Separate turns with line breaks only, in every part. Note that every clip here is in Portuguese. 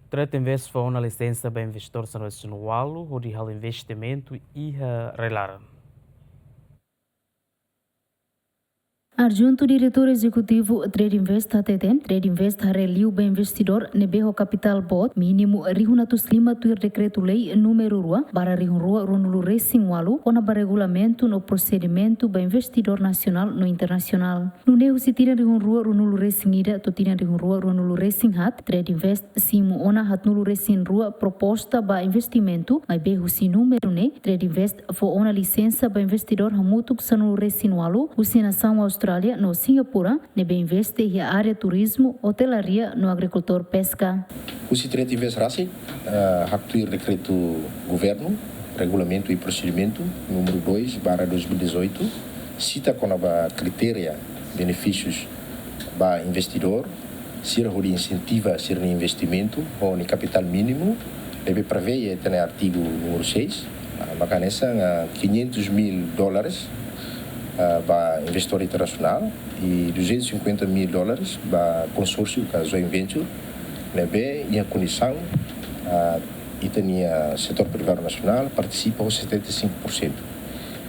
Trata investe for uma licença para investidor nacional, o de investimento e relar.
Adjunto diretor executivo Trade Invest HTT, Trade Invest reliu bem investidor nebeho capital bot mínimo rihunatus lima tuir decreto lei número rua para rihunrua runulu racing walu ona ba regulamento no procedimento bem investidor nacional no internacional. No nehu si tira rihunrua runulu racing ida to tira rihunrua runulu racing hat Trade Invest simu ona hat nulu racing rua proposta ba investimento mai behu si número ne Trade Invest fo ona licença ba investidor hamutuk sanulu racing walu usinação Austrália no Singapura, nebe investe em área turismo, hotelaria no agricultor pesca.
O Trade Invest Racing, actuir decreto governo, regulamento e procedimento número 2/2018, cita com a critéria benefícios para investidor, se ele incentiva ser investimento ou capital mínimo, deve prever tem artigo número 6, macanessa $500 mil para investidor internacional e $250 mil para consórcio, que é joint venture, e a condição e o setor privado nacional participa com 75%.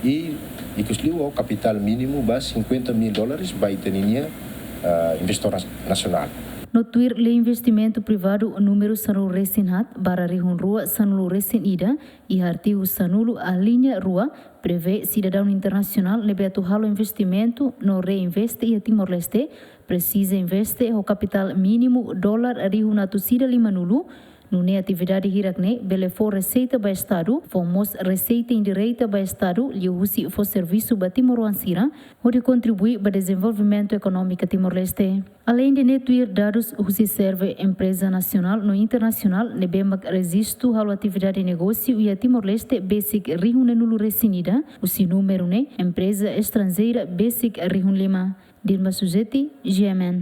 E que o capital mínimo para $50 mil para a investidor nacional.
No Twitter, le investimento privado número sanulu recém hat para rihun rua sanulu recém ida e artigo sanulu a linha rua prevê cidadão internacional lebeto halo investimento no reinveste e Timor-Leste precisa investe o capital mínimo dólar rihun atusida lima nulu no atividade hirakne bele for receita ba estado fomos receita indireita ba estado e usi for serviço ba Timor-Ansira onde contribui para desenvolvimento econômico Timor-Leste. Além de netuir dados, usi serve empresa nacional no internacional nebemak resisto halo atividade negócio e a Timor-Leste basic rihun nulu resinida usi número ne empresa estrangeira basic rihun lima. Dilma Suzeti, GMN.